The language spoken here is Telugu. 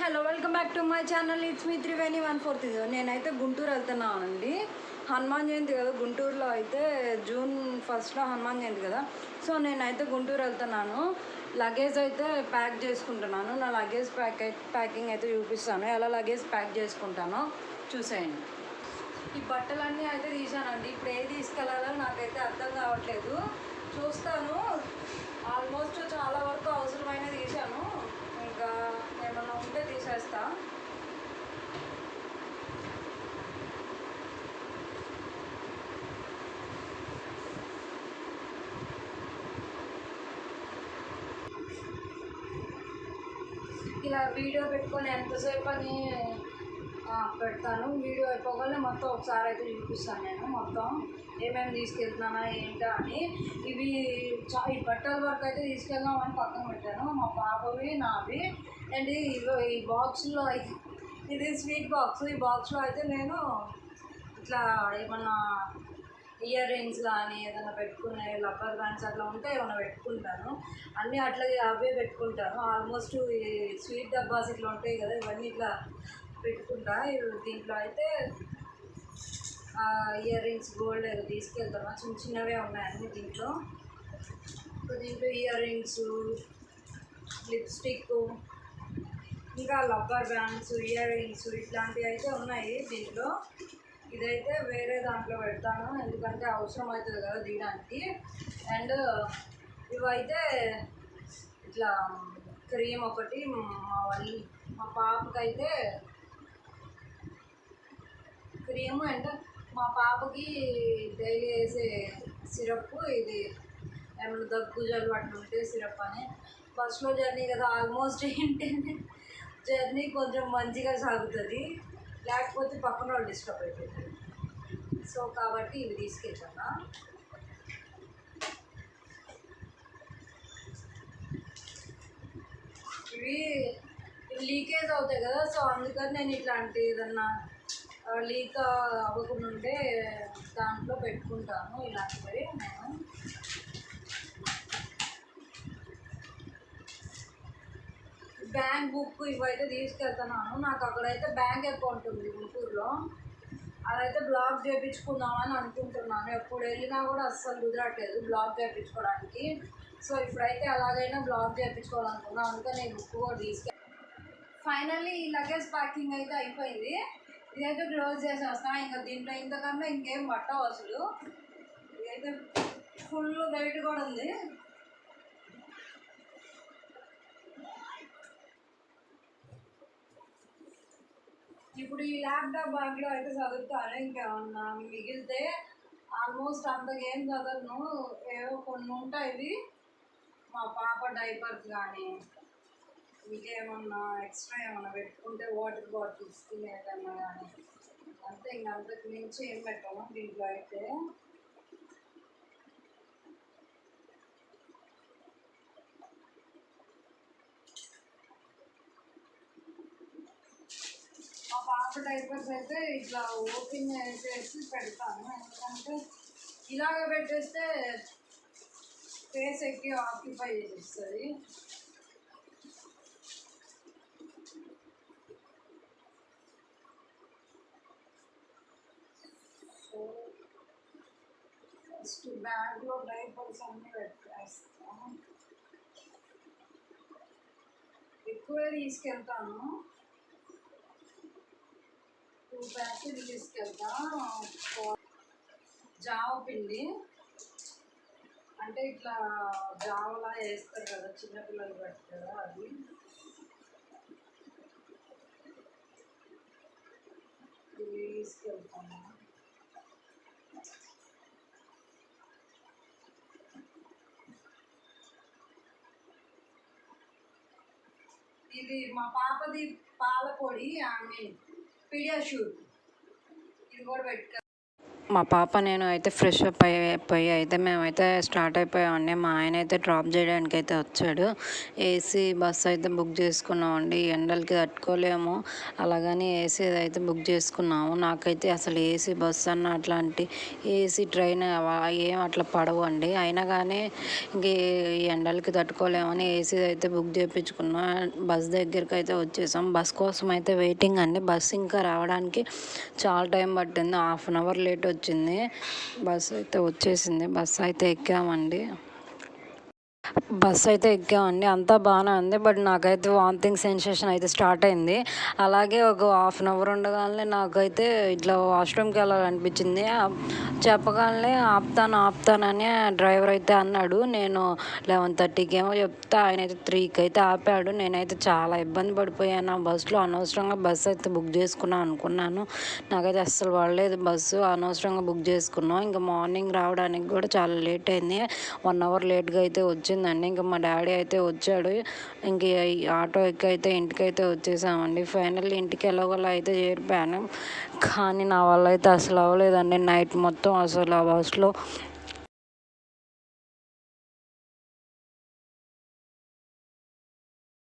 Hello welcome back to my channel. It's me Triveni 140. నేనైతే గుంటూరు వెళ్తున్నానండి. హనుమాన్ జయంతి కదా గుంటూరులో. అయితే జూన్ 1 హనుమాన్ జయంతి కదా. సో నేనైతే గుంటూరు వెళ్తున్నాను. లగేజ్ అయితే ప్యాక్ చేసుకుంటున్నాను. నా లగేజ్ ప్యాకింగ్ అయితే చూపిస్తాను, ఎలా లగేజ్ ప్యాక్ చేసుకుంటానో చూసేయండి. ఈ బట్టలన్నీ అయితే తీసానండి. ఇప్పుడు ఏది తీసుకెళ్ళాలో నాకైతే అర్థం కావట్లేదు. చూస్తాను. ఆల్మోస్ట్ చాలా వరకు అవసరమైన తీసాను. ఇంకా ఏమన్నా ఉంటే తీసేస్తా. ఇలా వీడియో పెట్టుకొని ఎంతసేపు అని పెడతాను. వీడియో అయిపోగానే మొత్తం ఒకసారి అయితే చూపిస్తాను నేను మొత్తం ఏమేమి తీసుకెళ్తున్నానా ఏంటా అని. ఇవి ఈ బట్టల వరకు అయితే తీసుకెళ్దామని పక్కన పెట్టాను. మా పాపవి నావి. అండ్ ఈ బాక్స్లో అయితే ఇది స్వీట్ బాక్స్. ఈ బాక్స్లో అయితే నేను ఇట్లా ఏమన్నా ఇయర్ రింగ్స్ కానీ ఏదైనా పెట్టుకునే రబ్బర్ బ్యాండ్స్ అట్లా ఉంటే ఏమైనా పెట్టుకుంటాను. అన్నీ అట్లా అవే పెట్టుకుంటాను. ఆల్మోస్ట్ ఈ స్వీట్ డబ్బాస్ ఇట్లా ఉంటాయి కదా, ఇవన్నీ ఇట్లా పెట్టుకుంటా. దీంట్లో అయితే ఇయర్ రింగ్స్ గోల్డ్ తీసుకెళ్తాను. చిన్న చిన్నవే ఉన్నాయండి దీంట్లో. ఇయర్ రింగ్స్, లిప్స్టిక్, ఇంకా రబ్బర్ బ్యాండ్స్, ఇయర్ రింగ్స్ ఇట్లాంటివి అయితే ఉన్నాయి దీంట్లో. ఇదైతే వేరే దాంట్లో పెడతాను, ఎందుకంటే అవసరం అవుతుంది కదా తీయడానికి. అండ్ ఇవైతే ఇట్లా క్రీమ్ ఒకటి, మా పాపకైతే క్రీమ్. అండ్ మా పాపకి డైలీ వేసే సిరప్. ఇది ఏమైనా దగ్గు జలుబు అట్లా ఉంటే సిరప్ అని. బస్లో జర్నీ కదా, ఆల్మోస్ట్ ఏంటంటే జర్నీ కొంచెం మంచిగా సాగుతుంది, లేకపోతే పక్కన వాళ్ళు డిస్టర్బ్ అయిపోతుంది. సో కాబట్టి ఇవి తీసుకెళ్తాను. ఇవి లీకేజ్ అవుతాయి కదా, సో అందుకని నేను ఇట్లాంటి ఏదన్నా లీక్ అవ్వకుండా ఉంటే దాంట్లో పెట్టుకుంటాను ఇలాంటివి. నేను బ్యాంక్ బుక్ ఇవైతే తీసుకెళ్తున్నాను. నాకు అక్కడైతే బ్యాంక్ అకౌంట్ ఉంది గుంటూరులో, అదైతే బ్లాక్ చేయించుకుందామని అనుకుంటున్నాను. ఎప్పుడు వెళ్ళినా కూడా అస్సలు కుదరట్లేదు బ్లాక్ చేయించుకోవడానికి. సో ఇప్పుడైతే అలాగైనా బ్లాక్ చేయించుకోవాలనుకున్నాను, అందుకని నేను బుక్ కూడా ఫైనల్లీ ఈ లగేజ్ ప్యాకింగ్ అయితే అయిపోయింది. ఇదైతే క్లోజ్ చేసేస్తాను. ఇంకా దీంట్లో ఇంతకన్నా ఇంకేం పట్టవు అసలు. ఇదైతే ఫుల్ వెయిట్ కూడా ఉంది. ఇప్పుడు ఈ ల్యాప్టాప్ బ్యాగ్లో అయితే చదువుతాను. ఇంకేమన్నా మిగిలితే ఆల్మోస్ట్ అంతకేం చదవను. ఏవో కొన్ని ఉంటాయి. మా పాప డైపర్స్ కానీ ఇంకేమన్నా ఎక్స్ట్రా ఏమన్నా పెట్టుకుంటే వాటర్ బాటిల్స్ తినేదన్నా కానీ అంతే. ఇంక అంతకు మించి ఏం పెట్టాము దీంట్లో అయితే. మా పాప డైపర్స్ అయితే ఇట్లా ఓపెన్ చేసేసి పెడతాను, ఎందుకంటే ఇలాగ పెట్టేస్తే స్పేస్ ఎక్కి ఆక్యుపై చేసేస్తుంది. సో ఫస్ట్ బ్యాగ్లో డైపర్స్ అన్నీ పెట్టేస్తాను. ఎక్కువే తీసుకెళ్తాను, 2 ప్యాకెట్లు తీసుకెళ్తా. జావ పిండి అంటే ఇట్లా జావలా వేస్తారు కదా చిన్నపిల్లలు పెడతారు కదా, అది. తీసుకెళ్తాను. ఇది మా పాపది పాల పొడి, ఐ మీన్ పీడియాష్యూర్, ఇది కూడా పెట్టుకో. మా పాప నేను అయితే ఫ్రెష్ అప్ అయిపోయి అయితే మేమైతే స్టార్ట్ అయిపోయామండి. మా ఆయన అయితే డ్రాప్ చేయడానికి అయితే వచ్చాడు. ఏసీ బస్సు అయితే బుక్ చేసుకున్నామండి. ఎండలకి తట్టుకోలేము, అలాగని ఏసీ అయితే బుక్ చేసుకున్నాము. నాకైతే అసలు ఏసీ బస్సు అన్న అట్లాంటి ఏసీ ట్రైన్ ఏం అట్లా పడవండి. అయినా కానీ ఇంక ఈ ఎండలకి తట్టుకోలేమని ఏసీ అయితే బుక్ చేయించుకున్నాం. బస్ దగ్గరికి అయితే వచ్చేసాం. బస్ కోసం అయితే వెయిటింగ్ అండి. బస్సు ఇంకా రావడానికి చాలా టైం పట్టింది. 1/2 అవర్ లేట్ వచ్చింది. బస్సు అయితే వచ్చేసింది. బస్సు అయితే ఎక్కామండి. బస్ అయితే ఎక్కామండి. అంతా బాగానే ఉంది. బట్ నాకైతే వామిటింగ్ సెన్సేషన్ అయితే స్టార్ట్ అయింది. అలాగే ఒక 1/2 అవర్ ఉండగానే నాకైతే ఇట్లా వాష్రూమ్కి వెళ్ళాలనిపించింది. చెప్పగానే ఆపుతానని డ్రైవర్ అయితే అన్నాడు. నేను 11:30కి ఏమో చెప్తే ఆయన అయితే 3కి అయితే ఆపాడు. నేనైతే చాలా ఇబ్బంది పడిపోయాను. ఆ బస్సులో అనవసరంగా బస్సు అయితే బుక్ చేసుకున్నాను అనుకున్నాను. నాకైతే అస్సలు పడలేదు బస్సు. అనవసరంగా బుక్ చేసుకున్నాం. ఇంకా మార్నింగ్ రావడానికి కూడా చాలా లేట్ అయింది. 1 అవర్ లేట్గా అయితే వచ్చిందండి. ఇంకా మా డాడీ అయితే వచ్చాడు. ఇంక ఈ ఆటో ఎక్కి అయితే ఇంటికైతే వచ్చేసామండి. ఫైనల్లీ ఇంటికి ఎలాగోలా అయితే చేరిపోయాను. కానీ నా వల్ల అయితే అసలు అవ్వలేదండి. నైట్ మొత్తం అసలు ఆ బస్సులో